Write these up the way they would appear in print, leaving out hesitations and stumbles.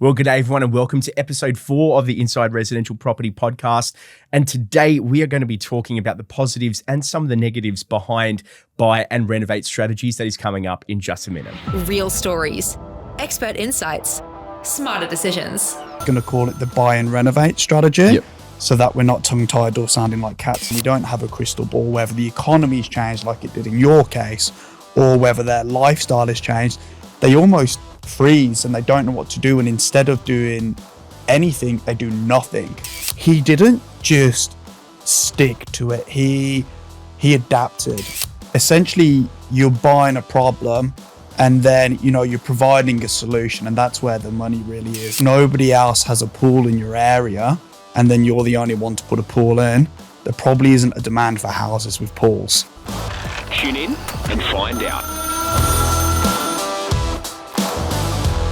Well, good day, everyone, and welcome to episode 4 of the Inside Residential Property Podcast. And today we are going to be talking about the positives and some of the negatives behind buy and renovate strategies that is coming up in just a minute. Real stories, expert insights, smarter decisions. Going to call it the buy and renovate strategy. So that we're not tongue-tied or sounding like cats. We don't have a crystal ball whether the economy's changed like it did in your case or whether their lifestyle has changed. They almost freeze and they don't know what to do, and instead of doing anything, they do nothing. He didn't just stick to it, he adapted. Essentially, you're buying a problem and then you're providing a solution, and that's where the money really is. Nobody else has a pool in your area and then you're the only one to put a pool in. There probably isn't a demand for houses with pools. Tune in and find out.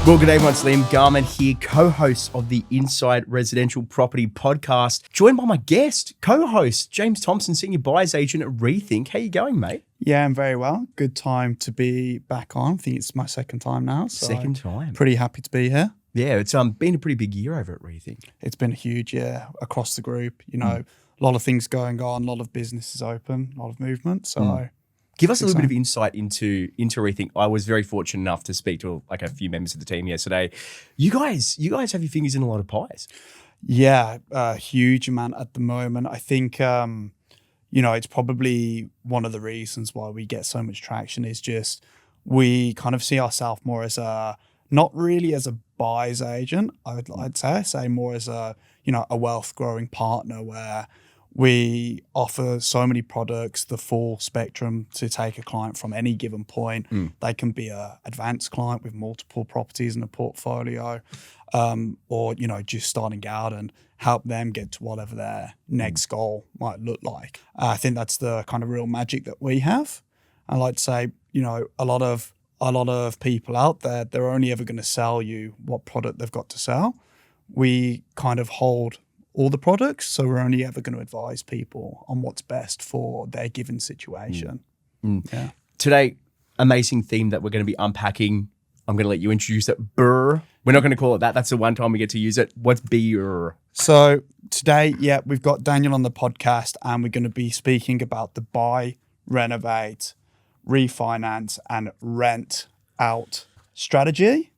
Well, good day, everyone. It's Liam Garman here, co-host of the Inside Residential Property Podcast, joined by my guest, co-host, James Thompson, Senior Buyers Agent at Rethink. How you going, mate? Yeah, I'm very well. Good time to be back on. I think it's my second time now. So Second time. Pretty happy to be here. Yeah, it's been a pretty big year over at Rethink. It's been a huge year across the group. A lot of things going on, a lot of businesses open, a lot of movement. So Give us a little bit of insight into Rethink. I was very fortunate enough to speak to a few members of the team yesterday. You guys have your fingers in a lot of pies. Yeah, a huge amount at the moment. I think, it's probably one of the reasons why we get so much traction is just we kind of see ourselves more as not really as a buyer's agent. I'd say more as a wealth growing partner where we offer so many products, the full spectrum to take a client from any given point. They can be an advanced client with multiple properties in a portfolio, or just starting out and help them get to whatever their next goal might look like. I think that's the kind of real magic that we have. I like to say, a lot of people out there, they're only ever going to sell you what product they've got to sell. We kind of hold all the products, so we're only ever going to advise people on what's best for their given situation. Yeah. Today, amazing theme that we're going to be unpacking. I'm going to let you introduce it. Burr. We're not going to call it that. That's the one time we get to use it. What's BUR? So today, we've got Daniel on the podcast, and we're going to be speaking about the buy, renovate, refinance, and rent out strategy.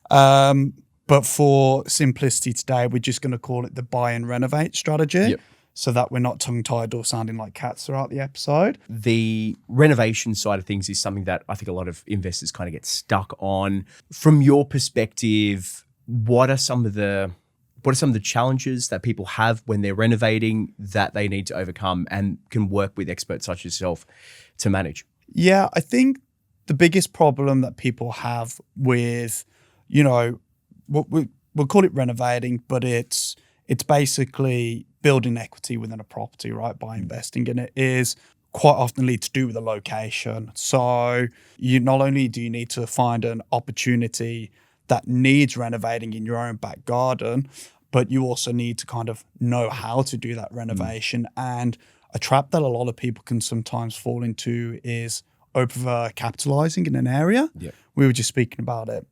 But for simplicity today, we're just going to call it the buy and renovate strategy so that we're not tongue-tied or sounding like cats throughout the episode. The renovation side of things is something that I think a lot of investors kind of get stuck on. From your perspective, what are some of the challenges that people have when they're renovating that they need to overcome and can work with experts such as yourself to manage? Yeah, I think the biggest problem that people have with, we'll call it renovating, but it's basically building equity within a property, right, by investing in it, is quite often to do with the location. So you not only do you need to find an opportunity that needs renovating in your own back garden, but you also need to kind of know how to do that renovation. And a trap that a lot of people can sometimes fall into is over capitalizing in an area. We were just speaking about it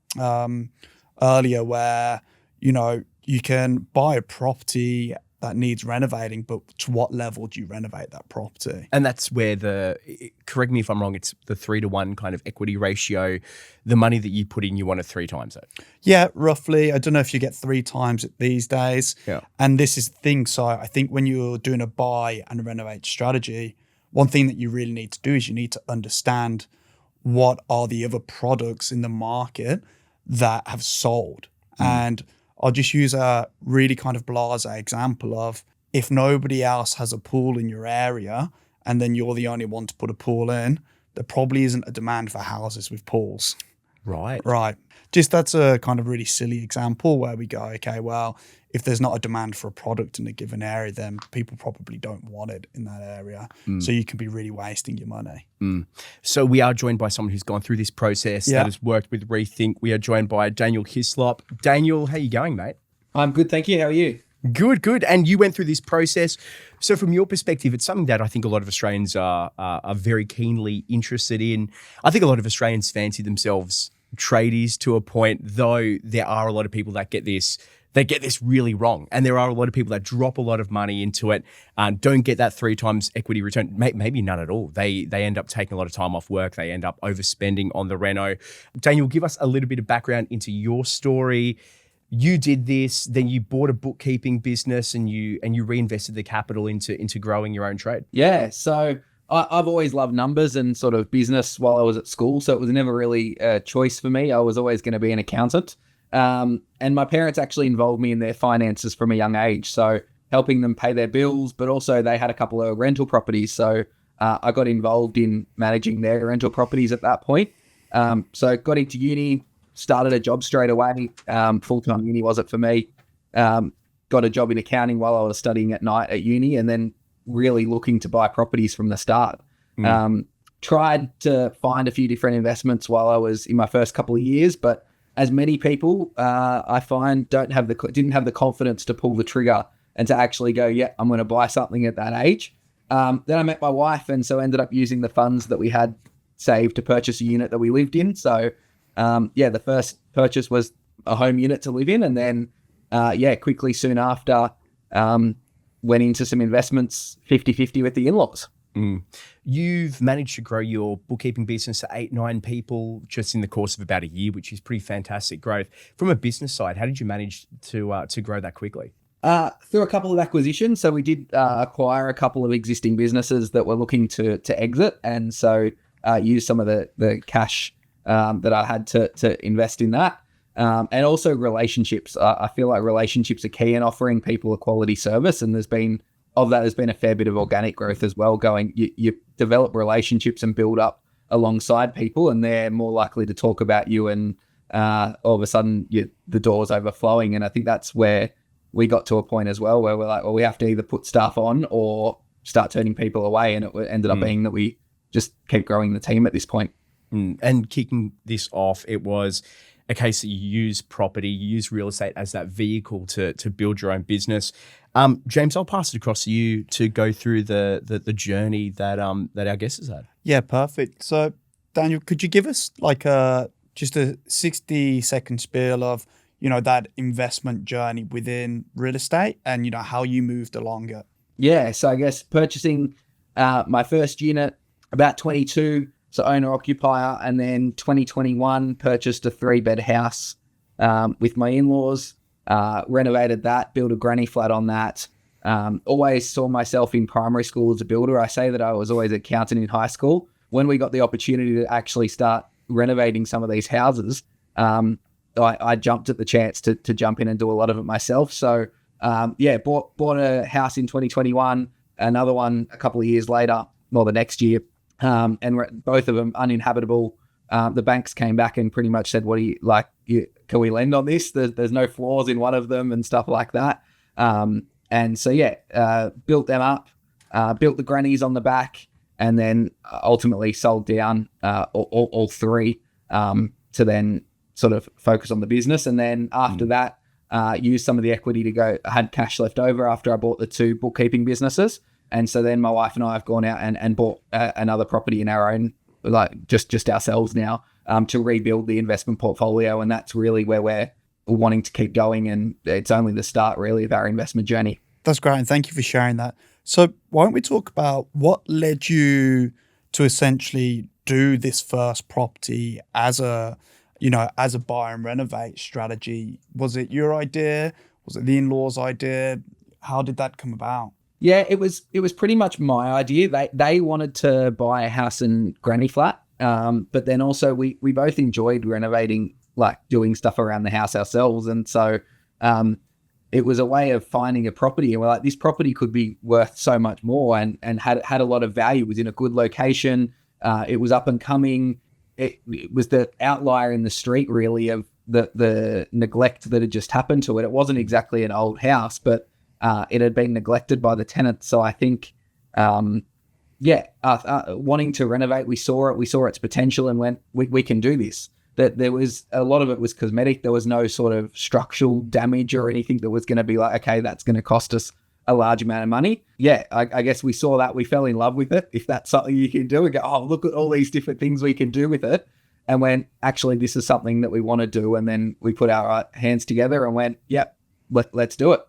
earlier where, you can buy a property that needs renovating, but to what level do you renovate that property? And that's where correct me if I'm wrong, it's the 3-to-1 kind of equity ratio. The money that you put in, you want to 3 times it. Yeah, roughly. I don't know if you get 3 times it these days. Yeah. And this is the thing. So I think when you're doing a buy and renovate strategy, one thing that you really need to do is you need to understand what are the other products in the market that have sold. And I'll just use a really kind of blasé example of if nobody else has a pool in your area and then you're the only one to put a pool in, there probably isn't a demand for houses with pools. Right. Just that's a kind of really silly example where we go, okay, well, if there's not a demand for a product in a given area, then people probably don't want it in that area. So you can be really wasting your money. So we are joined by someone who's gone through this process that has worked with Rethink. We are joined by Daniel Hislop. Daniel, how you going, mate? I'm good, thank you. How are you? Good. And you went through this process. So from your perspective, it's something that I think a lot of Australians are very keenly interested in. I think a lot of Australians fancy themselves tradies to a point, though there are a lot of people that get this really wrong. And there are a lot of people that drop a lot of money into it and don't get that 3 times equity return, maybe none at all. They end up taking a lot of time off work. They end up overspending on the reno. Daniel, give us a little bit of background into your story. You did this, then you bought a bookkeeping business and you reinvested the capital into growing your own trade. Yeah, so I've always loved numbers and sort of business while I was at school, so it was never really a choice for me. I was always going to be an accountant. And my parents actually involved me in their finances from a young age, so helping them pay their bills, but also they had a couple of rental properties, so I got involved in managing their rental properties at that point. So got into uni, started a job straight away. Full-time uni wasn't for me. Got a job in accounting while I was studying at night at uni, and then really looking to buy properties from the start. Tried to find a few different investments while I was in my first couple of years, but as many people I find didn't have the confidence to pull the trigger and to actually go, yeah, I'm going to buy something at that age. Then I met my wife, and so ended up using the funds that we had saved to purchase a unit that we lived in. So the first purchase was a home unit to live in, and then quickly soon after went into some investments 50-50 with the in-laws. You've managed to grow your bookkeeping business to 8-9 people just in the course of about a year, which is pretty fantastic growth. From a business side, how did you manage to grow that quickly? Through a couple of acquisitions. So we did acquire a couple of existing businesses that were looking to exit, and so use some of the cash that I had to invest in that. And also relationships. I feel like relationships are key in offering people a quality service, and there's been a fair bit of organic growth as well going. You develop relationships and build up alongside people, and they're more likely to talk about you, and all of a sudden the door's overflowing. And I think that's where we got to a point as well where we're like, well, we have to either put staff on or start turning people away. And it ended up being that we just keep growing the team at this point. And kicking this off, it was a case that you use property, you use real estate as that vehicle to build your own business. James, I'll pass it across to you to go through the journey that our guest has had. Yeah, perfect. So, Daniel, could you give us just a 60-second spiel of, that investment journey within real estate and, how you moved along it? Yeah, so I guess purchasing my first unit, about 22, so owner-occupier, and then 2021 purchased a 3-bed house with my in-laws, renovated that, built a granny flat on that. Always saw myself in primary school as a builder. I say that I was always an accountant in high school. When we got the opportunity to actually start renovating some of these houses, I jumped at the chance to jump in and do a lot of it myself. So bought a house in 2021, another one a couple of years later, the next year. And both of them uninhabitable. The banks came back and pretty much said, "What do you like? Can we lend on this? There's no flaws in one of them and stuff like that." And so built them up, built the grannies on the back, and then ultimately sold down all 3 to then sort of focus on the business. And then after that, used some of the equity to go. I had cash left over after I bought the 2 bookkeeping businesses. And so then my wife and I have gone out and bought another property in our own, like just ourselves now, to rebuild the investment portfolio. And that's really where we're wanting to keep going. And it's only the start really of our investment journey. That's great. And thank you for sharing that. So why don't we talk about what led you to essentially do this first property as a buy and renovate strategy? Was it your idea? Was it the in-laws' idea? How did that come about? Yeah, it was pretty much my idea. They wanted to buy a house and granny flat, but then also we both enjoyed renovating, like doing stuff around the house ourselves, and so it was a way of finding a property, and we're like, this property could be worth so much more, and had a lot of value. It was in a good location. It was up and coming. It was the outlier in the street, really, of the neglect that had just happened to it. It wasn't exactly an old house, but it had been neglected by the tenants. So I think, wanting to renovate, we saw its potential and went, we can do this. That there was a lot of it was cosmetic. There was no sort of structural damage or anything that was going to be like, okay, that's going to cost us a large amount of money. Yeah, I guess we saw that. We fell in love with it. If that's something you can do, and go, oh, look at all these different things we can do with it. and went, actually, this is something that we want to do. And then we put our hands together and went, yep, let's do it.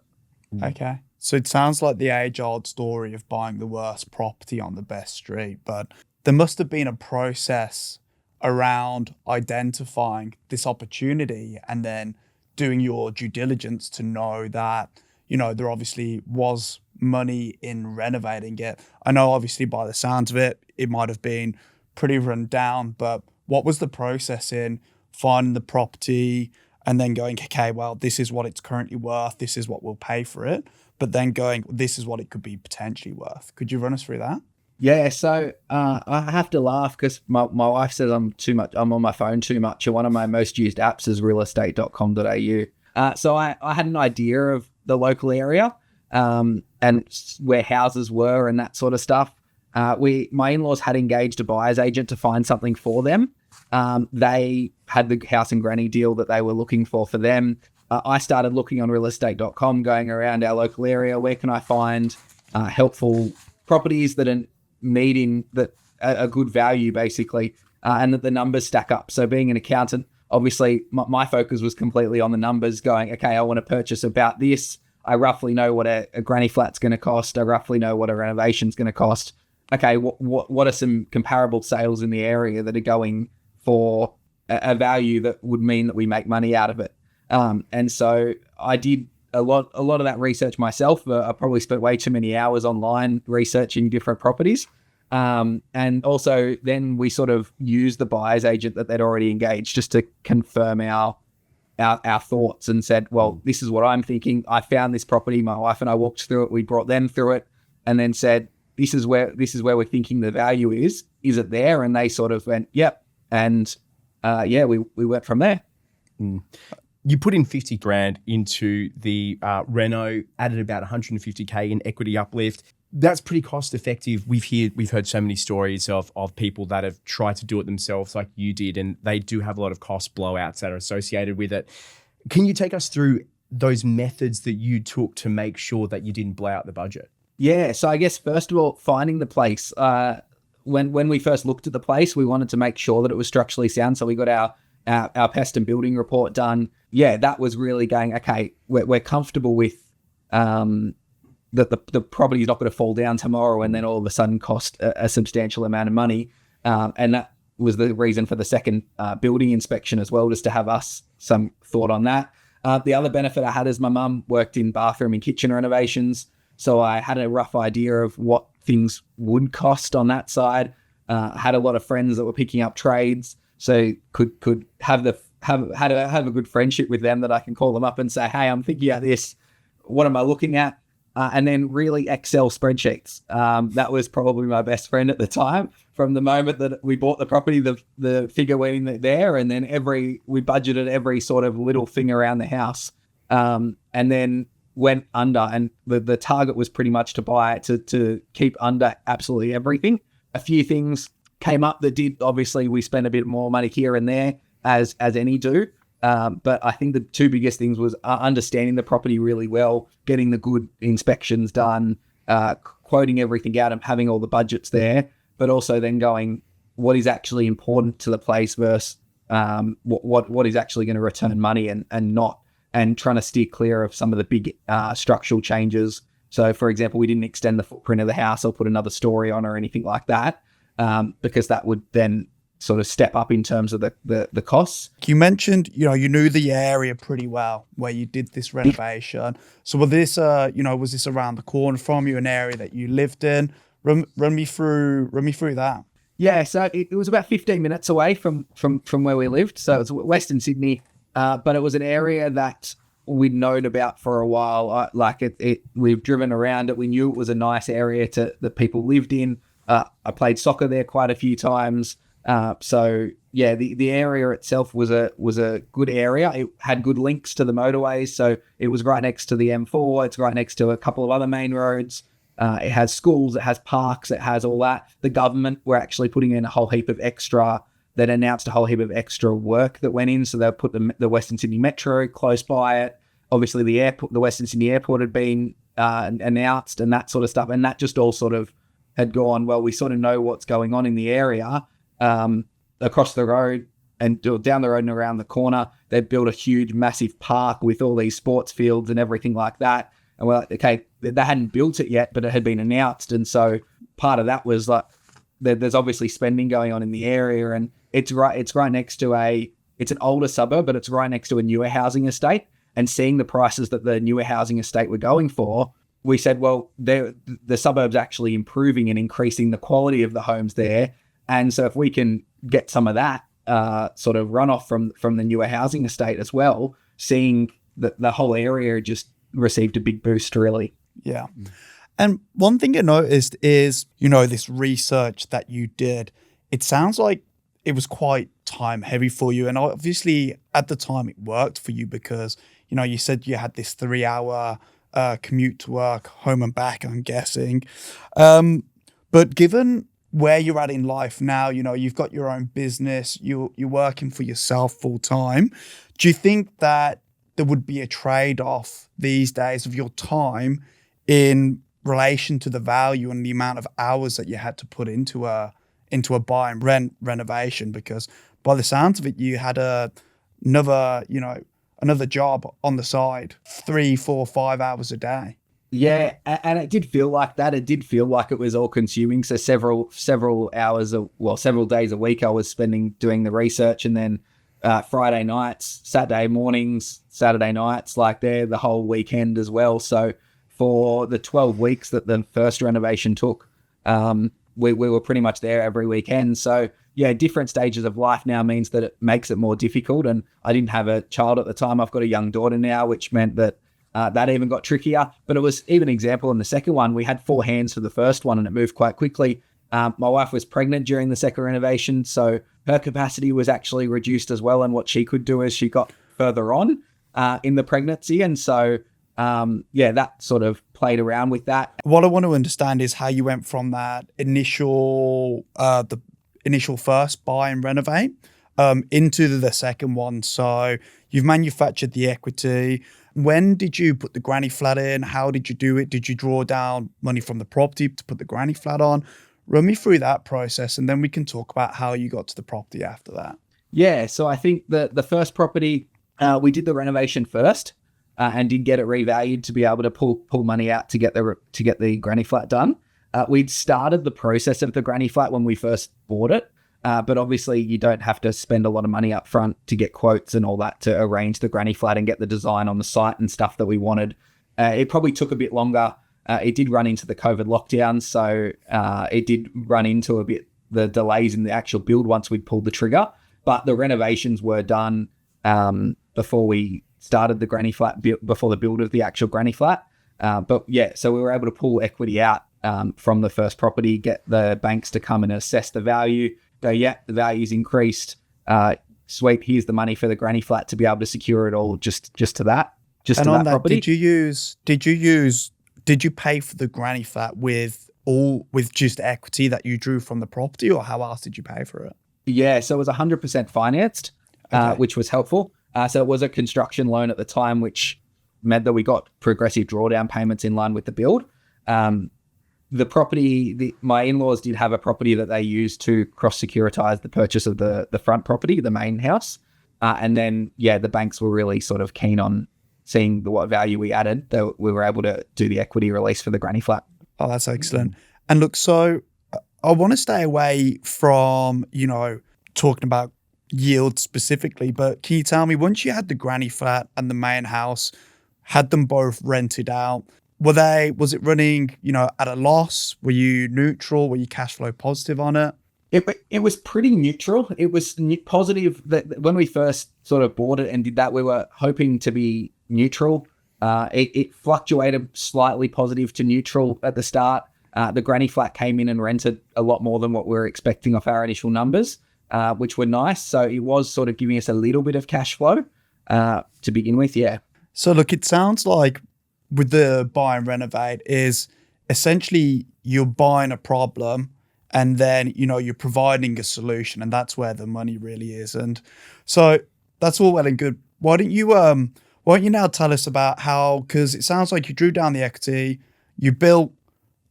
Okay. So it sounds like the age-old story of buying the worst property on the best street, but there must have been a process around identifying this opportunity and then doing your due diligence to know that, there obviously was money in renovating it. I know obviously by the sounds of it, it might have been pretty run down, but what was the process in finding the property and then going, okay, well, this is what it's currently worth, this is what we'll pay for it, but then going, this is what it could be potentially worth? Could you run us through that? Yeah, so I have to laugh because my wife says I'm on my phone too much, and one of my most used apps is realestate.com.au. So I had an idea of the local area and where houses were and that sort of stuff. My in-laws had engaged a buyer's agent to find something for them. They had the house and granny deal that they were looking for them. I started looking on realestate.com, going around our local area. Where can I find helpful properties that are needing that a good value, basically, and that the numbers stack up? So being an accountant, obviously my focus was completely on the numbers, going, okay, I want to purchase about this. I roughly know what a granny flat's going to cost. I roughly know what a renovation's going to cost. Okay, what are some comparable sales in the area that are going for a value that would mean that we make money out of it? And so I did a lot of that research myself. I probably spent way too many hours online researching different properties. And also then we sort of used the buyer's agent that they'd already engaged just to confirm our thoughts, and said, well, this is what I'm thinking. I found this property. My wife and I walked through it. We brought them through it, and then said, this is where we're thinking the value is. Is it there? And they sort of went, yep. And we went from there. You put in 50 grand into the reno, added about 150K in equity uplift. That's pretty cost effective. We've heard so many stories of people that have tried to do it themselves like you did, and they do have a lot of cost blowouts that are associated with it. Can you take us through those methods that you took to make sure that you didn't blow out the budget? Yeah, so I guess first of all, finding the place. When we first looked at the place, we wanted to make sure that it was structurally sound. So we got our pest and building report done. Yeah, that was really going, okay, we're comfortable with that the property is not going to fall down tomorrow and then all of a sudden cost a substantial amount of money. And that was the reason for the second building inspection as well, just to have us some thought on that. The other benefit I had is my mum worked in bathroom and kitchen renovations. So I had a rough idea of what things would cost on that side. I had a lot of friends that were picking up trades, so could have a good friendship with them that I can call them up and say, hey, I'm thinking about this. What am I looking at? And then really Excel spreadsheets. That was probably my best friend at the time. From the moment that we bought the property, the figure went in there, and then we budgeted every sort of little thing around the house, and then went under. And the target was pretty much to buy it to keep under absolutely everything. A few things came up that did, obviously we spent a bit more money here and there as any do. But I think the two biggest things was understanding the property really well, getting the good inspections done, quoting everything out and having all the budgets there, but also then going, what is actually important to the place versus what is actually going to return money and not, and trying to steer clear of some of the big structural changes. So, for example, we didn't extend the footprint of the house or put another story on or anything like that, because that would then sort of step up in terms of the costs. You mentioned, you knew the area pretty well where you did this renovation. So was this, was this around the corner from you, an area that you lived in? Run me through that. Yeah, so it was about 15 minutes away from where we lived. So it was Western Sydney, but it was an area that we'd known about for a while. We've driven around it. We knew it was a nice area that people lived in. I played soccer there quite a few times. So yeah, the area itself was a good area. It had good links to the motorways. So it was right next to the M4. It's right next to a couple of other main roads. It has schools, it has parks, it has all that. The government were actually putting in a whole heap of extra, that announced a whole heap of extra work that went in. So they put the Western Sydney Metro close by it. Obviously the Western Sydney Airport had been announced and that sort of stuff. And that just all sort of had gone, well, we sort of know what's going on in the area. Across the road, and down the road and around the corner, they'd built a huge, massive park with all these sports fields and everything like that. And we're like, okay, they hadn't built it yet, but it had been announced. And so part of that was like, there's obviously spending going on in the area, and it's right next to it's an older suburb, but it's right next to a newer housing estate. And seeing the prices that the newer housing estate were going for, we said, well, the suburb's actually improving and increasing the quality of the homes there. And so if we can get some of that sort of runoff from the newer housing estate as well, seeing that the whole area just received a big boost, really. Yeah. And one thing I noticed is, this research that you did, it sounds like it was quite time heavy for you. And obviously at the time it worked for you because, you said you had this 3-hour commute to work, home and back, I'm guessing. But given where you're at in life now, you've got your own business, you're working for yourself full time. Do you think that there would be a trade-off these days of your time in relation to the value and the amount of hours that you had to put into a buy and rent renovation? Because by the sounds of it, you had another job on the side, 3, 4, 5 hours a day. Yeah, and it did feel like that. It did feel like it was all consuming. So several hours, several days a week I was spending doing the research, and then Friday nights, Saturday mornings, Saturday nights, like the whole weekend as well. So for the 12 weeks that the first renovation took, we were pretty much there every weekend. So yeah, different stages of life now means that it makes it more difficult. And I didn't have a child at the time. I've got a young daughter now, which meant that that even got trickier. But it was even an example in the second one. We had 4 hands for the first one and it moved quite quickly. My wife was pregnant during the second renovation, so her capacity was actually reduced as well, and what she could do as she got further on in the pregnancy. And so, that sort of played around with that. What I want to understand is how you went from that initial first buy and renovate into the second one. So you've manufactured the equity. When did you put the granny flat in? How did you do it? Did you draw down money from the property to put the granny flat on? Run me through that process, and then we can talk about how you got to the property after that. Yeah, so I think the first property, we did the renovation first and did get it revalued to be able to pull money out to get the granny flat done. We'd started the process of the granny flat when we first bought it, but obviously you don't have to spend a lot of money up front to get quotes and all that to arrange the granny flat and get the design on the site and stuff that we wanted. It probably took a bit longer. It did run into the COVID lockdown, so it did run into a bit the delays in the actual build once we'd pulled the trigger. But the renovations were done before we started the granny flat, before the build of the actual granny flat. But yeah, so we were able to pull equity out from the first property, get the banks to come and assess the value. Go, yeah, the value's increased. Sweet, here's the money for the granny flat to be able to secure it all just to that property. Did you pay for the granny flat with just equity that you drew from the property, or how else did you pay for it? Yeah, so it was 100% financed, which was helpful. So it was a construction loan at the time, which meant that we got progressive drawdown payments in line with the build. The property, my in-laws did have a property that they used to cross-securitize the purchase of the front property, the main house. And then, the banks were really sort of keen on seeing what value we added, that we were able to do the equity release for the granny flat. Oh, that's excellent. And look, so I want to stay away from, talking about yield specifically, but can you tell me, once you had the granny flat and the main house, had them both rented out, was it running, at a loss? Were you neutral? Were you cash flow positive on it? It was pretty neutral. It was positive. That when we first sort of bought it and did that, we were hoping to be neutral. It fluctuated slightly positive to neutral at the start. The granny flat came in and rented a lot more than what we were expecting off our initial numbers, which were nice. So it was sort of giving us a little bit of cash flow to begin with. Yeah. So look, it sounds like with the buy and renovate is essentially you're buying a problem and then, you're providing a solution, and that's where the money really is. And so that's all well and good. Why don't you now tell us about how, because it sounds like you drew down the equity, you built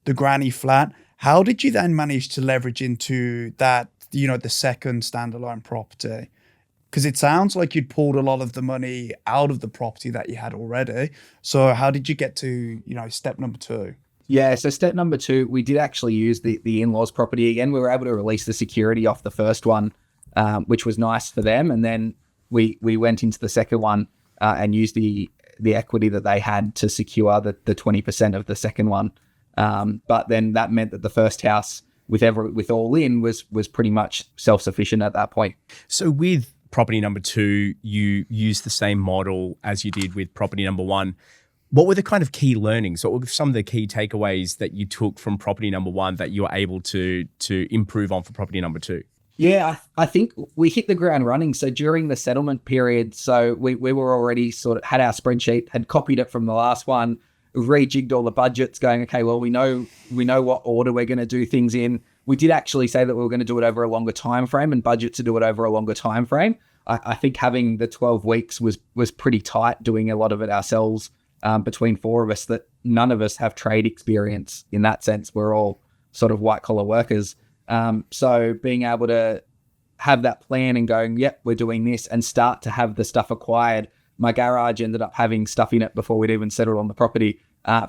the granny flat. How did you then manage to leverage into that, the second standalone property? Because it sounds like you'd pulled a lot of the money out of the property that you had already. So how did you get to, step number 2? Yeah, so step number 2, we did actually use the in-laws property again. We were able to release the security off the first one, which was nice for them. And then we went into the second one and used the equity that they had to secure the 20% of the second one. But then that meant that the first house with all in was pretty much self-sufficient at that point. So with property number 2, you used the same model as you did with property number 1. What were the kind of key learnings? What were some of the key takeaways that you took from property number 1 that you were able to improve on for property number 2? Yeah, I think we hit the ground running. So during the settlement period, so we were already sort of had our spreadsheet, had copied it from the last one, rejigged all the budgets, going, okay, well, we know what order we're going to do things in. We did actually say that we were going to do it over a longer time frame and budget to do it over a longer time frame. I think having the 12 weeks was pretty tight, doing a lot of it ourselves between 4 of us, that none of us have trade experience in that sense. We're all sort of white collar workers. So being able to have that plan and going, yep, we're doing this, and start to have the stuff acquired. My garage ended up having stuff in it before we'd even settled on the property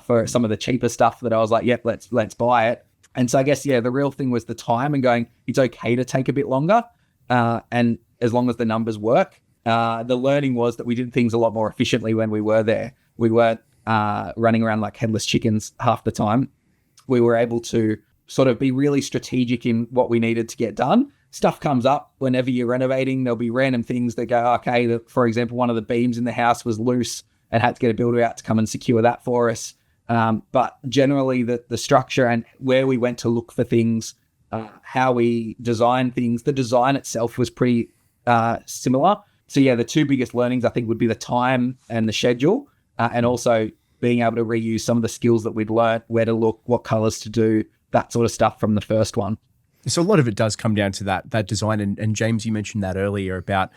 for some of the cheaper stuff that I was like, yep, let's buy it. And so I guess, the real thing was the time and going, it's okay to take a bit longer. And as long as the numbers work, the learning was that we did things a lot more efficiently when we were there. We weren't running around like headless chickens half the time. We were able to sort of be really strategic in what we needed to get done. Stuff comes up whenever you're renovating. There'll be random things that go, okay, for example, one of the beams in the house was loose and had to get a builder out to come and secure that for us. But generally the structure and where we went to look for things, how we designed things, the design itself was pretty similar. So the 2 biggest learnings I think would be the time and the schedule, and also being able to reuse some of the skills that we'd learned, where to look, what colors to do, that sort of stuff from the first one. So a lot of it does come down to that design. And James, you mentioned that earlier about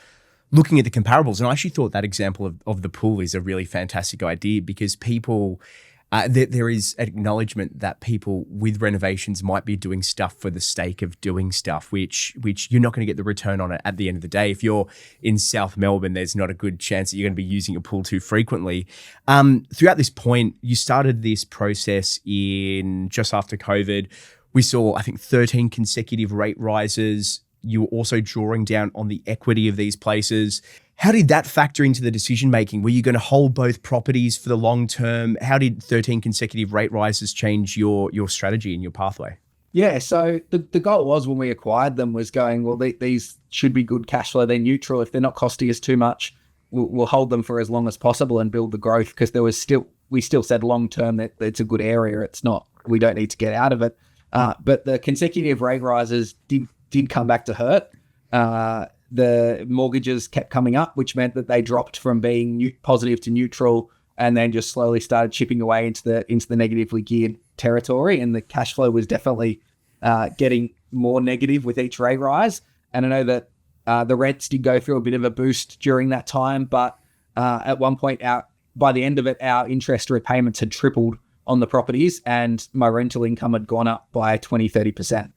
looking at the comparables. And I actually thought that example of the pool is a really fantastic idea, because people, there is an acknowledgement that people with renovations might be doing stuff for the sake of doing stuff, which you're not going to get the return on it at the end of the day. If you're in South Melbourne, there's not a good chance that you're going to be using a pool too frequently. Throughout this point, you started this process in just after COVID. We saw, I think, 13 consecutive rate rises. You were also drawing down on the equity of these places. How did that factor into the decision-making? Were you going to hold both properties for the long term? How did 13 consecutive rate rises change your strategy and your pathway? Yeah, so the goal was, when we acquired them, was going, well, these should be good cash flow. They're neutral. If they're not costing us too much, we'll hold them for as long as possible and build the growth, because we still said long term that it's a good area. It's not, we don't need to get out of it. But the consecutive rate rises did come back to hurt. The mortgages kept coming up, which meant that they dropped from being positive to neutral, and then just slowly started chipping away into the negatively geared territory. And the cash flow was definitely getting more negative with each rate rise. And I know that the rents did go through a bit of a boost during that time, but at one point, by the end of it, our interest repayments had tripled on the properties, and my rental income had gone up by 20-30%.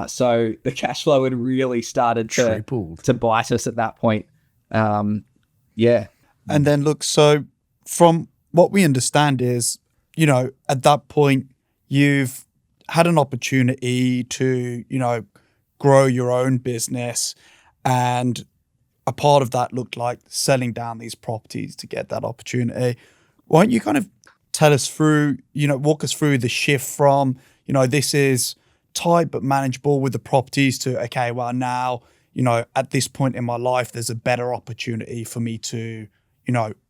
So the cash flow had really started to bite us at that point. Yeah. And then look, so from what we understand is, at that point, you've had an opportunity to, grow your own business, and a part of that looked like selling down these properties to get that opportunity. Why don't you kind of tell us through, walk us through the shift from, this is tight but manageable with the properties to, okay, well, now, at this point in my life, there's a better opportunity for me to,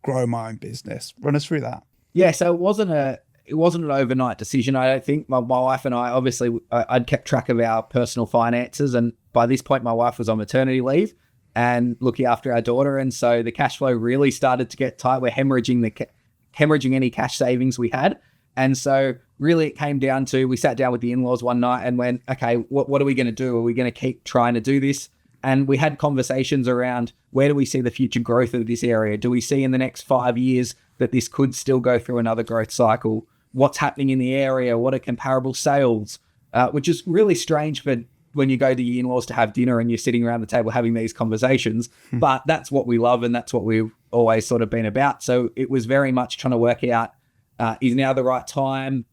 grow my own business. Run us through that. Yeah, so it wasn't an overnight decision. I don't think. My wife and I, obviously, I'd kept track of our personal finances, and by this point, my wife was on maternity leave and looking after our daughter, and so the cash flow really started to get tight. We're hemorrhaging any cash savings we had. And so really it came down to, we sat down with the in-laws one night and went, okay, what are we going to do? Are we going to keep trying to do this? And we had conversations around, where do we see the future growth of this area? Do we see in the next 5 years that this could still go through another growth cycle? What's happening in the area? What are comparable sales? Which is really strange for when you go to your in-laws to have dinner and you're sitting around the table having these conversations. But that's what we love, and that's what we've always sort of been about. So it was very much trying to work out, is now the right time?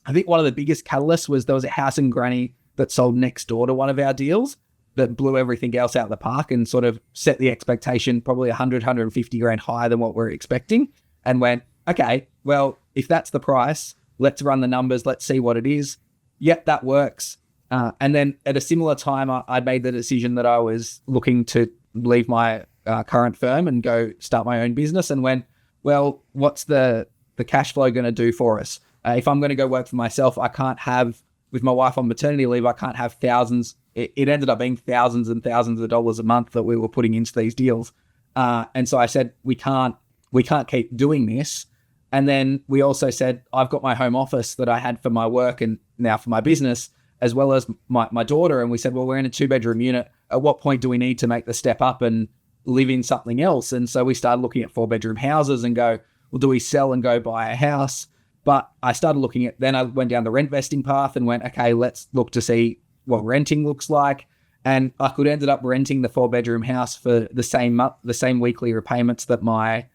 I think one of the biggest catalysts was there was a house in Granny that sold next door to one of our deals that blew everything else out of the park and sort of set the expectation probably 150 grand higher than what we're expecting, and went, okay, well, if that's the price, let's run the numbers. Let's see what it is. Yep, that works. And then at a similar time, I'd made the decision that I was looking to leave my current firm and go start my own business, and went, well, what's the cash flow going to do for us? If I'm going to go work for myself, I can't have, with my wife on maternity leave, I can't have thousands. It ended up being thousands and thousands of dollars a month that we were putting into these deals. And so I said, we can't keep doing this. And then we also said, I've got my home office that I had for my work and now for my business, as well as my daughter. And we said, well, we're in a 2-bedroom unit. At what point do we need to make the step up and live in something else? And so we started looking at 4-bedroom houses and go, well, do we sell and go buy a house? But I started looking at, then I went down the rent vesting path and went, okay, let's look to see what renting looks like. And I could ended up renting the 4-bedroom house for the same weekly repayments that my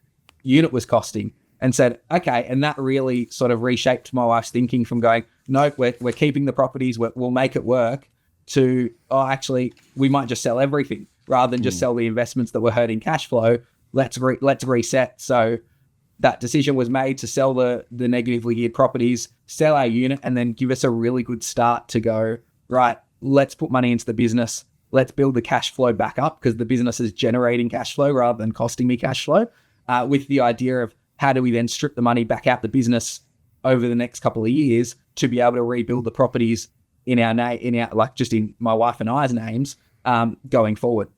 unit was costing, and said, okay. And that really sort of reshaped my wife's thinking from going, no, we're keeping the properties, we'll make it work, to, oh, actually, we might just sell everything rather than just sell the investments that were hurting cash flow. Let's reset. So that decision was made to sell the negatively geared properties, sell our unit, and then give us a really good start to go, right, let's put money into the business. Let's build the cash flow back up, because the business is generating cash flow rather than costing me cash flow, with the idea of how do we then strip the money back out the business over the next couple of years to be able to rebuild the properties in our like just in my wife and I's names, going forward.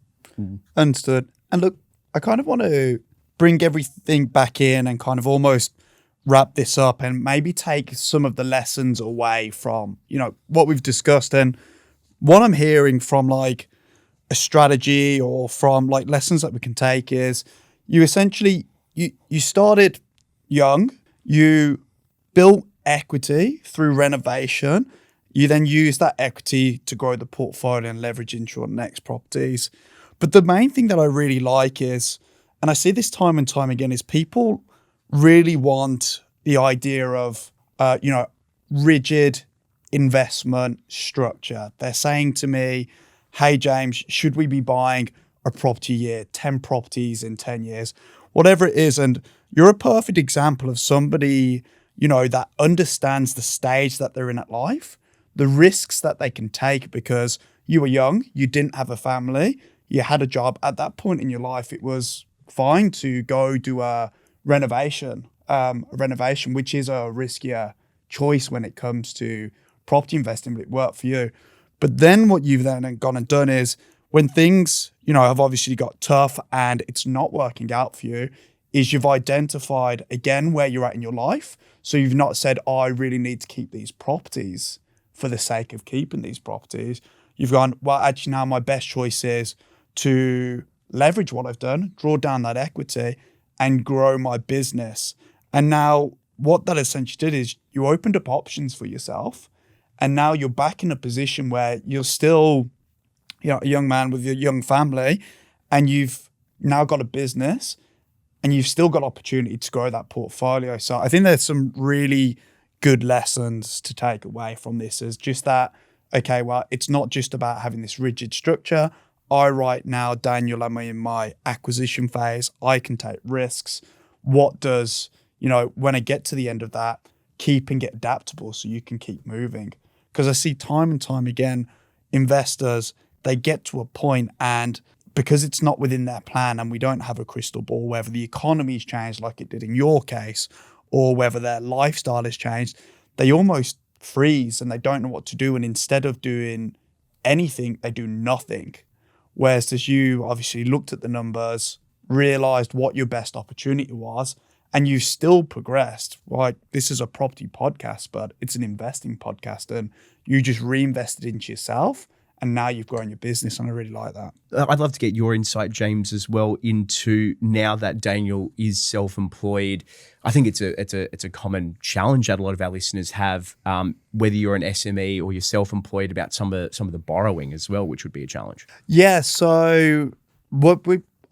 Understood. And look, I kind of want to bring everything back in and kind of almost wrap this up and maybe take some of the lessons away from, what we've discussed. And what I'm hearing from like a strategy or from like lessons that we can take is you essentially, you started young, you built equity through renovation. You then use that equity to grow the portfolio and leverage into your next properties. But the main thing that I really like is, and I see this time and time again, is people really want the idea of, rigid investment structure. They're saying to me, hey, James, should we be buying a property a year, 10 properties in 10 years, whatever it is? And you're a perfect example of somebody, that understands the stage that they're in at life, the risks that they can take, because you were young, you didn't have a family, you had a job. At that point in your life, it was fine to go do a renovation, which is a riskier choice when it comes to property investing, but it worked for you. But then what you've then gone and done is, when things, have obviously got tough and it's not working out for you, is you've identified again where you're at in your life. So you've not said, oh, I really need to keep these properties for the sake of keeping these properties. You've gone, well, actually now my best choice is to leverage what I've done, draw down that equity and grow my business. And now what that essentially did is you opened up options for yourself. And now you're back in a position where you're still, a young man with a young family, and you've now got a business and you've still got opportunity to grow that portfolio. So I think there's some really good lessons to take away from this, is just that, okay, well, it's not just about having this rigid structure. Right now, Daniel, I'm in my acquisition phase. I can take risks. What does, when I get to the end of that, keeping it adaptable so you can keep moving? Because I see time and time again, investors, they get to a point, and because it's not within their plan and we don't have a crystal ball, whether the economy's changed like it did in your case, or whether their lifestyle has changed, they almost freeze and they don't know what to do. And instead of doing anything, they do nothing. Whereas as you obviously looked at the numbers, realized what your best opportunity was, and you still progressed, right? This is a property podcast, but it's an investing podcast, and you just reinvested into yourself and now you've grown your business, and I really like that. I'd love to get your insight, James, as well, into now that Daniel is self-employed. I think it's a common challenge that a lot of our listeners have, whether you're an SME or you're self-employed, about some of the borrowing as well, which would be a challenge. Yeah, so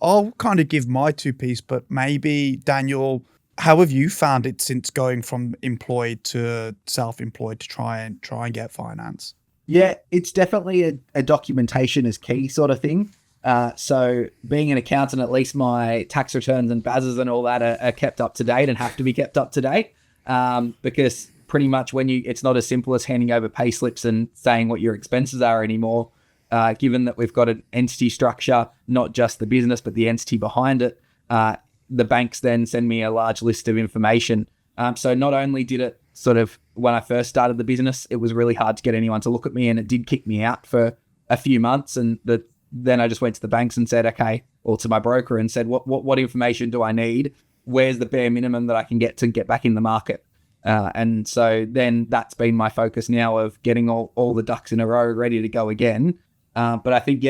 I'll kind of give my two piece, but maybe Daniel, how have you found it since going from employed to self-employed to try and get finance? Yeah, it's definitely a documentation is key sort of thing. So being an accountant, at least my tax returns and BASs and all that are kept up to date and have to be kept up to date, because pretty much it's not as simple as handing over pay slips and saying what your expenses are anymore. Given that we've got an entity structure, not just the business, but the entity behind it, the banks then send me a large list of information. So not only did it sort of, when I first started the business, it was really hard to get anyone to look at me, and it did kick me out for a few months. And then I just went to the banks and said, okay, or to my broker and said, what information do I need? Where's the bare minimum that I can get to get back in the market? And so then that's been my focus now, of getting all the ducks in a row ready to go again. But I think,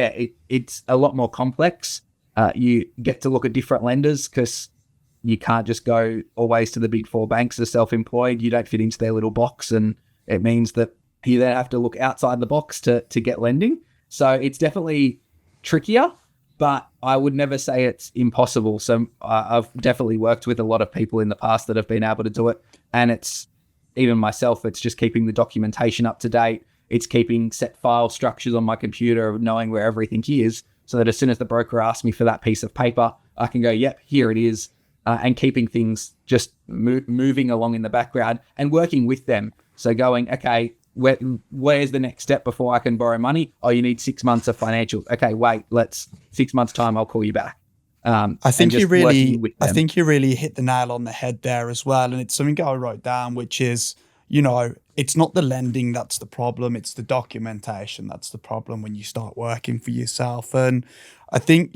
it's a lot more complex. You get to look at different lenders, because you can't just go always to the big four banks as self-employed. You don't fit into their little box, and it means that you then have to look outside the box to get lending. So it's definitely trickier, but I would never say it's impossible. So I've definitely worked with a lot of people in the past that have been able to do it. And it's, even myself, it's just keeping the documentation up to date. It's keeping set file structures on my computer of knowing where everything is, so that as soon as the broker asks me for that piece of paper, I can go, yep, here it is. And keeping things just moving along in the background and working with them. So going, okay, where's the next step before I can borrow money? Oh, you need 6 months of financials. Okay, wait, 6 months time, I'll call you back. I think you really hit the nail on the head there as well. And it's something I wrote down, which is, it's not the lending that's the problem. It's the documentation that's the problem when you start working for yourself. And I think,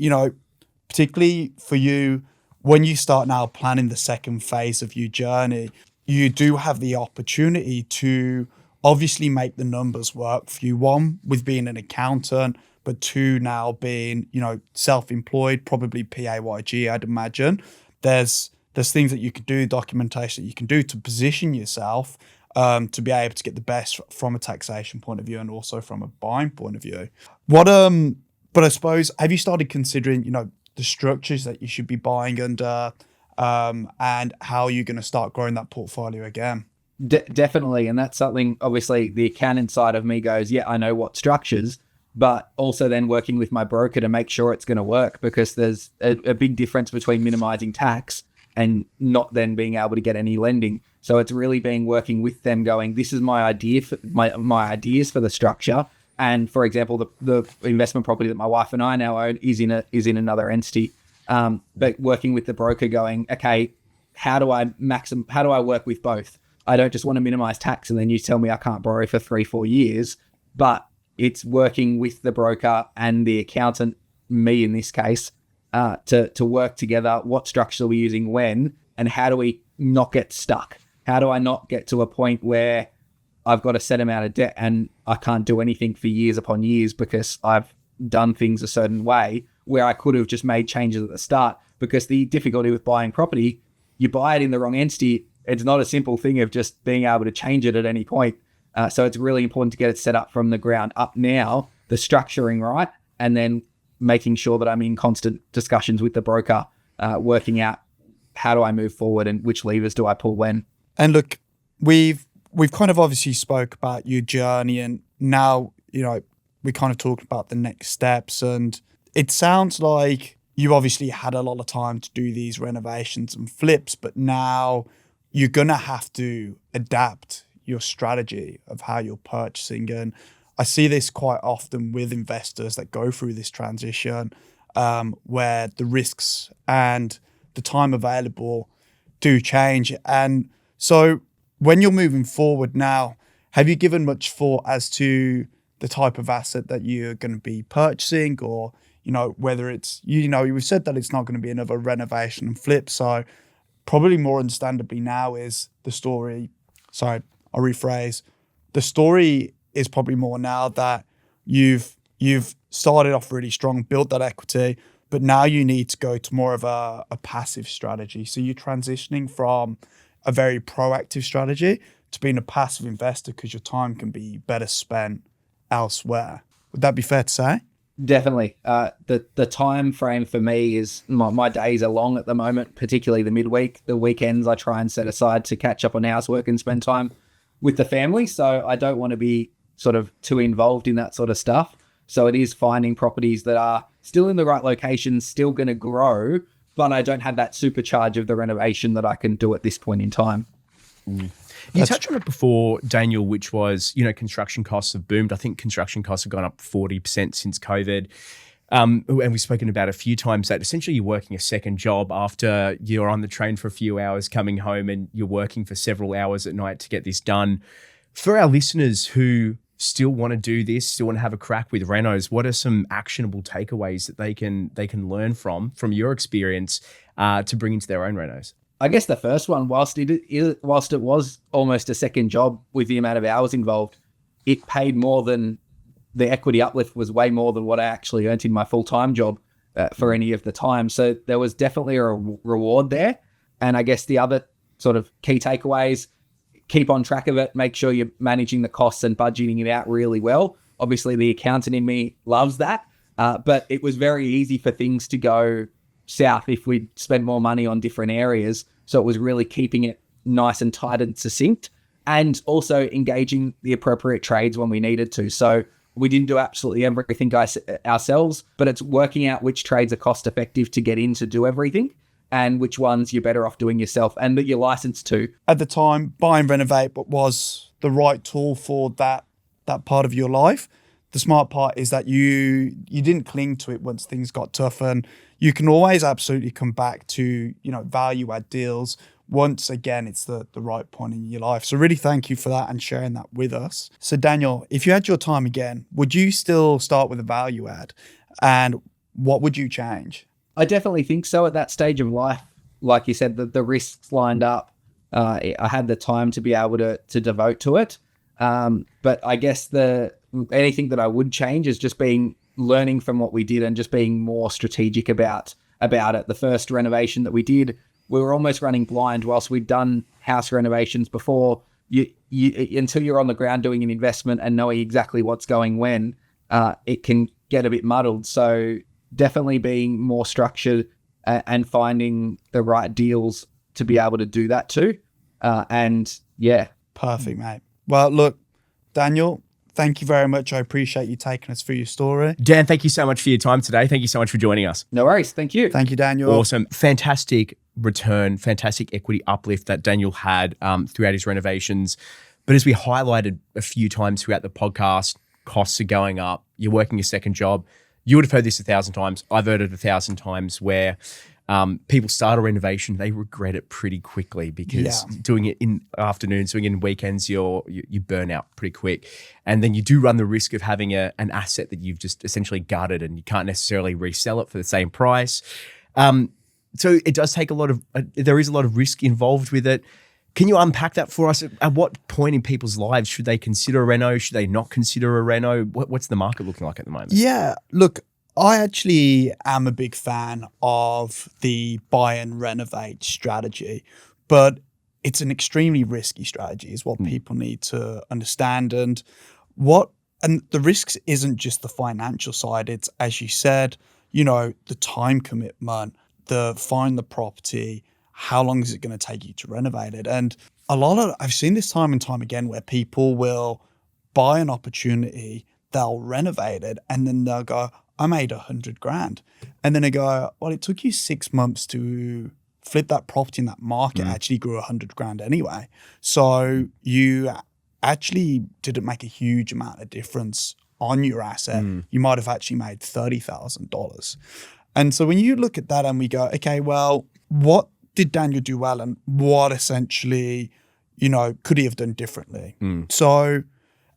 particularly for you, when you start now planning the second phase of your journey, you do have the opportunity to obviously make the numbers work for you. One, with being an accountant, but two, now being, self-employed, probably PAYG, I'd imagine. There's things that you can do, documentation that you can do to position yourself to be able to get the best from a taxation point of view and also from a buying point of view. But I suppose, have you started considering, the structures that you should be buying under, and how you're going to start growing that portfolio again? Definitely. And that's something, obviously, the accountant side of me goes, yeah, I know what structures, but also then working with my broker to make sure it's going to work, because there's a big difference between minimizing tax and not then being able to get any lending. So it's really been working with them, going, this is my idea for my ideas for the structure. And for example, the investment property that my wife and I now own is in another entity. But working with the broker, going, okay, how do I work with both? I don't just want to minimize tax and then you tell me I can't borrow for 3-4 years, but it's working with the broker and the accountant, me in this case, to work together. What structure are we using when, and how do we not get stuck? How do I not get to a point where I've got a set amount of debt and I can't do anything for years upon years because I've done things a certain way, where I could have just made changes at the start? Because the difficulty with buying property, you buy it in the wrong entity. It's not a simple thing of just being able to change it at any point. So it's really important to get it set up from the ground up now, the structuring right, and then making sure that I'm in constant discussions with the broker, working out how do I move forward and which levers do I pull when. And look, we've kind of obviously spoke about your journey, and now, we kind of talked about the next steps, and it sounds like you obviously had a lot of time to do these renovations and flips, but now you're going to have to adapt your strategy of how you're purchasing. And I see this quite often with investors that go through this transition, where the risks and the time available do change. And so when you're moving forward now, have you given much thought as to the type of asset that you're going to be purchasing, or, whether it's, you've said that it's not going to be another renovation and flip. So probably more understandably now is the story. Sorry, I'll rephrase. The story is probably more now that you've you've started off really strong, built that equity, but now you need to go to more of a passive strategy. So you're transitioning from a very proactive strategy to being a passive investor because your time can be better spent elsewhere. Would that be fair to say? Definitely. The time frame for me is my days are long at the moment, particularly the midweek. The weekends I try and set aside to catch up on housework and spend time with the family. So I don't want to be sort of too involved in that sort of stuff. So it is finding properties that are still in the right location, still going to grow, but I don't have that supercharge of the renovation that I can do at this point in time. You touched on it before, Daniel, which was, construction costs have boomed. I think construction costs have gone up 40% since COVID. And we've spoken about a few times that essentially you're working a second job after you're on the train for a few hours coming home and you're working for several hours at night to get this done. For our listeners who still want to do this, still want to have a crack with renos, what are some actionable takeaways that they can learn from your experience to bring into their own renos? I guess the first one, whilst it was almost a second job with the amount of hours involved, it paid more than the equity uplift was way more than what I actually earned in my full-time job for any of the time. So there was definitely a reward there. And I guess the other sort of key takeaways, keep on track of it, make sure you're managing the costs and budgeting it out really well. Obviously, the accountant in me loves that, but it was very easy for things to go south if we spend more money on different areas. So it was really keeping it nice and tight and succinct, and also engaging the appropriate trades when we needed to. So we didn't do absolutely everything ourselves, but it's working out which trades are cost effective to get in to do everything, and which ones you're better off doing yourself and that you're licensed to. At the time, buying Renovate was the right tool for that part of your life. The smart part is that you didn't cling to it once things got tough, and you can always absolutely come back to, value add deals once again it's the right point in your life. So really thank you for that and sharing that with us. So Daniel, if you had your time again, would you still start with a value add, and what would you change? I definitely think so at that stage of life. Like you said, the risks lined up. I had the time to be able to devote to it. But I guess anything that I would change is just learning from what we did and just being more strategic about it. The first renovation that we did, we were almost running blind whilst we'd done house renovations before. You until you're on the ground doing an investment and knowing exactly what's going when, it can get a bit muddled. So definitely being more structured and finding the right deals to be able to do that too. Perfect, mate. Well, look, Daniel, thank you very much. I appreciate you taking us through your story. Dan, thank you so much for your time today. Thank you so much for joining us. No worries. Thank you. Thank you, Daniel. Awesome. Fantastic return, fantastic equity uplift that Daniel had throughout his renovations. But as we highlighted a few times throughout the podcast, costs are going up. You're working a second job. You would have heard this 1,000 times. I've heard it 1,000 times where people start a renovation, they regret it pretty quickly because doing it in afternoons, doing it in weekends, you burn out pretty quick. And then you do run the risk of having an asset that you've just essentially gutted and you can't necessarily resell it for the same price. So it does take there is a lot of risk involved with it. Can you unpack that for us? At what point in people's lives should they consider a reno? Should they not consider a reno? What's the market looking like at the moment? Yeah, look, I actually am a big fan of the buy and renovate strategy, but it's an extremely risky strategy is what people need to understand. And the risks isn't just the financial side. It's, as you said, the time commitment, find the property, how long is it going to take you to renovate it? And I've seen this time and time again where people will buy an opportunity, they'll renovate it, and then they'll go, I made $100,000. And then they go, well, it took you 6 months to flip that property in that market, actually grew $100,000 anyway. So you actually didn't make a huge amount of difference on your asset. You might have actually made $30,000. And so when you look at that and we go, okay, well, what did Daniel do well and what essentially, could he have done differently? So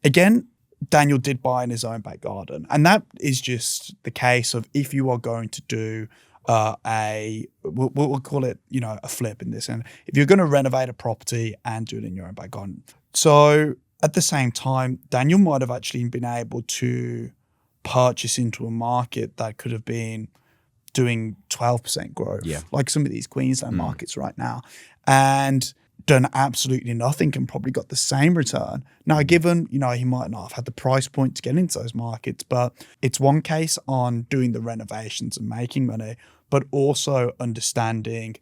again, Daniel did buy in his own back garden. And that is just the case of if you are going to do we'll call it, a flip in this. And if you're going to renovate a property and do it in your own back garden. So at the same time, Daniel might have actually been able to purchase into a market that could have been doing 12% growth, like some of these Queensland markets right now, and done absolutely nothing and probably got the same return. Now, given, he might not have had the price point to get into those markets, but it's one case on doing the renovations and making money, but also understanding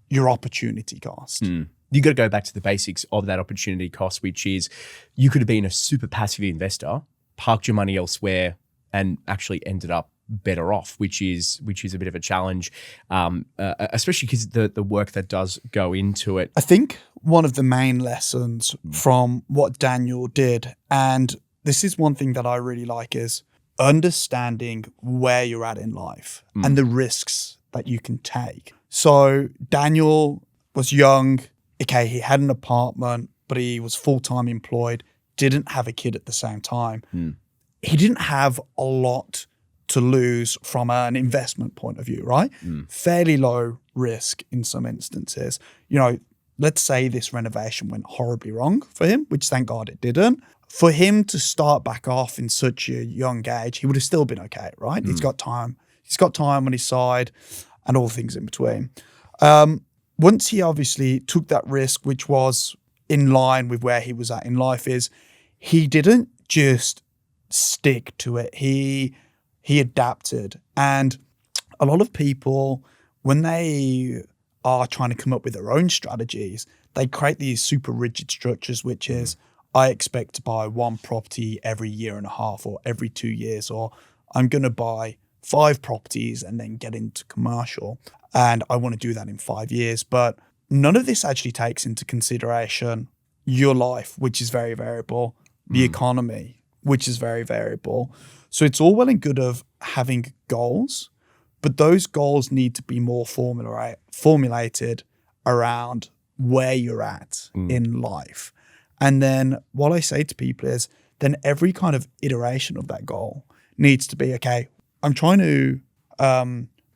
your opportunity cost. You got to go back to the basics of that opportunity cost, which is you could have been a super passive investor, parked your money elsewhere, and actually ended up better off, which is a bit of a challenge, especially because the work that does go into it. I think one of the main lessons from what Daniel did, and this is one thing that I really like, is understanding where you're at in life and the risks that you can take. So Daniel was young. Okay, he had an apartment, but he was full-time employed, didn't have a kid at the same time. He didn't have a lot to lose from an investment point of view, right? Fairly low risk in some instances. Let's say this renovation went horribly wrong for him, which thank God it didn't. For him to start back off in such a young age, he would have still been okay, right? He's got time. He's got time on his side and all things in between. Once he obviously took that risk, which was in line with where he was at in life, is he didn't just stick to it. He adapted. And a lot of people, when they are trying to come up with their own strategies, they create these super rigid structures, which is, I expect to buy one property every year and a half or every 2 years, or I'm going to buy 5 properties and then get into commercial. And I want to do that in 5 years. But none of this actually takes into consideration your life, which is very variable, the economy, which is very variable. So it's all well and good of having goals, but those goals need to be more formulated around where you're at in life. And then what I say to people is, then every kind of iteration of that goal needs to be, okay, I'm trying to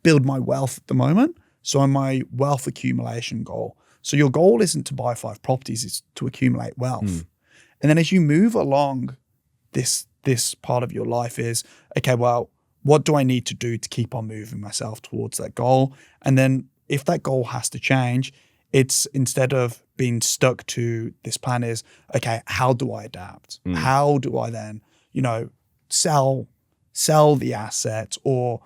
build my wealth at the moment. So on my wealth accumulation goal. So your goal isn't to buy 5 properties, it's to accumulate wealth. And then as you move along this part of your life is, okay, well, what do I need to do to keep on moving myself towards that goal? And then if that goal has to change, it's instead of being stuck to this plan is, okay, how do I adapt? How do I then, sell the assets or,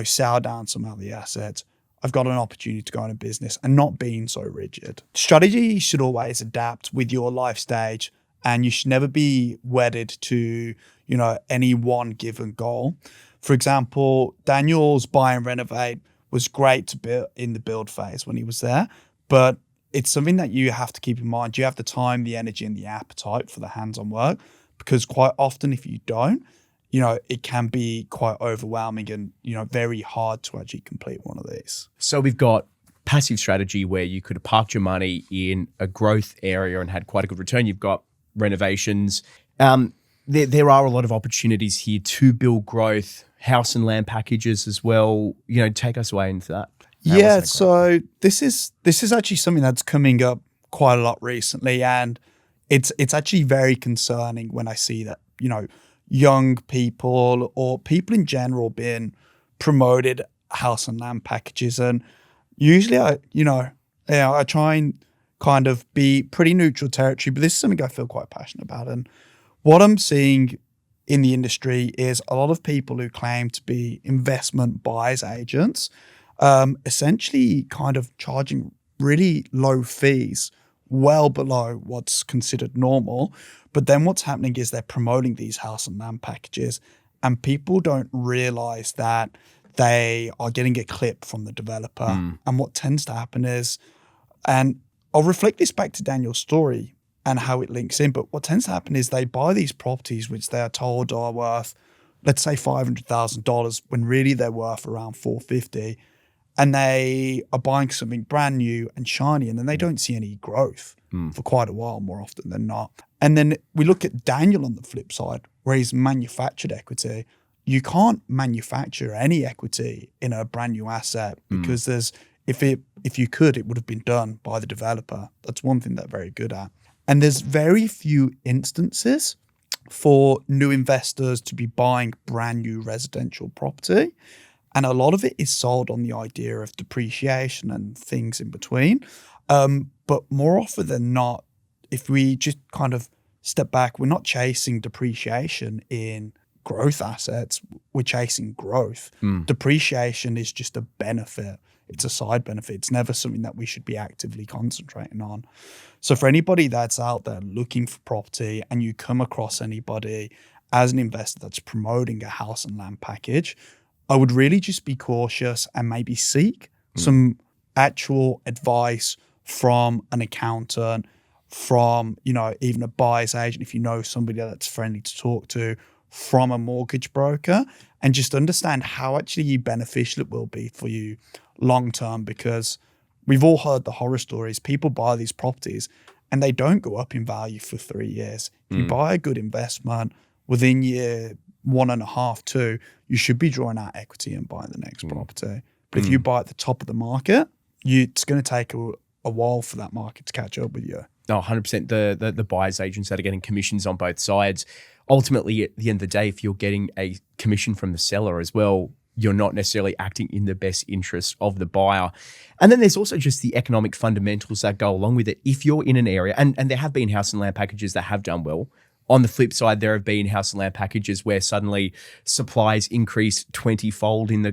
sell down some of the assets? I've got an opportunity to go in a business and not being so rigid. Strategy should always adapt with your life stage, and you should never be wedded to, any one given goal. For example, Daniel's buy and renovate was great to build in the build phase when he was there, but it's something that you have to keep in mind. You have the time, the energy, and the appetite for the hands-on work, because quite often if you don't, it can be quite overwhelming and, very hard to actually complete one of these. So we've got passive strategy where you could have parked your money in a growth area and had quite a good return. You've got renovations. There are a lot of opportunities here to build growth, house and land packages as well. Take us away into that. Yeah, so this is actually something that's coming up quite a lot recently, and it's actually very concerning when I see that, young people or people in general being promoted house and land packages. And usually I try and kind of be pretty neutral territory, but this is something I feel quite passionate about. And what I'm seeing in the industry is a lot of people who claim to be investment buyers agents, essentially kind of charging really low fees, well below what's considered normal. But then what's happening is they're promoting these house and land packages, and people don't realize that they are getting a clip from the developer. And what tends to happen is, and I'll reflect this back to Daniel's story and how it links in, but what tends to happen is they buy these properties which they are told are worth, let's say $500,000, when really they're worth around $450,000. And they are buying something brand new and shiny, and then they don't see any growth for quite a while, more often than not. And then we look at Daniel on the flip side, where he's manufactured equity. You can't manufacture any equity in a brand new asset because if you could, it would have been done by the developer. That's one thing they're very good at. And there's very few instances for new investors to be buying brand new residential property. And a lot of it is sold on the idea of depreciation and things in between. But more often than not, if we just kind of step back, we're not chasing depreciation in growth assets, we're chasing growth. Depreciation is just a benefit. It's a side benefit. It's never something that we should be actively concentrating on. So for anybody that's out there looking for property and you come across anybody as an investor that's promoting a house and land package, I would really just be cautious and maybe seek some actual advice from an accountant, from, even a buyer's agent, if you know somebody that's friendly to talk to, from a mortgage broker, and just understand how actually beneficial it will be for you long term, because we've all heard the horror stories. People buy these properties and they don't go up in value for 3 years. If you buy a good investment, within year 1.5, 2, you should be drawing out equity and buying the next property. But if you buy at the top of the market, it's going to take a while for that market to catch up with you. No, 100%. The buyer's agents that are getting commissions on both sides. Ultimately, at the end of the day, if you're getting a commission from the seller as well, you're not necessarily acting in the best interest of the buyer. And then there's also just the economic fundamentals that go along with it. If you're in an area, and there have been house and land packages that have done well. On the flip side, there have been house and land packages where suddenly supplies increase 20-fold in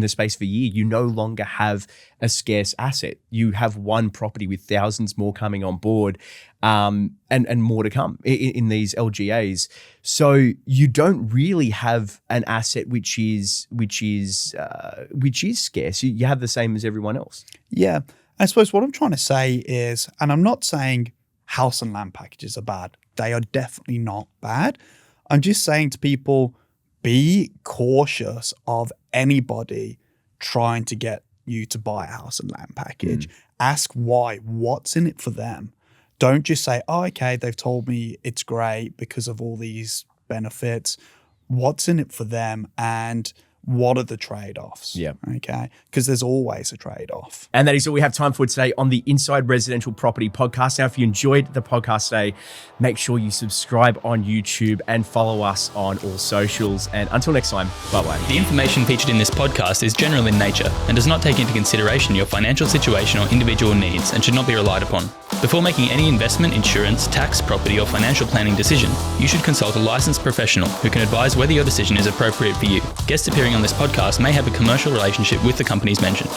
the space of a year. You no longer have a scarce asset. You have one property with thousands more coming on board, and more to come in these LGAs. So you don't really have an asset which is scarce. You have the same as everyone else. Yeah, I suppose what I'm trying to say is, and I'm not saying house and land packages are bad. They are definitely not bad. I'm just saying to people, be cautious of anybody trying to get you to buy a house and land package. Ask why. What's in it for them? Don't just say, oh, okay, they've told me it's great because of all these benefits. What's in it for them? And what are the trade-offs? Yeah. Okay. Because there's always a trade-off. And that is all we have time for today on the Inside Residential Property Podcast. Now, if you enjoyed the podcast today, make sure you subscribe on YouTube and follow us on all socials. And until next time, bye-bye. The information featured in this podcast is general in nature and does not take into consideration your financial situation or individual needs and should not be relied upon. Before making any investment, insurance, tax, property, or financial planning decision, you should consult a licensed professional who can advise whether your decision is appropriate for you. Guests appearing on this podcast may have a commercial relationship with the companies mentioned.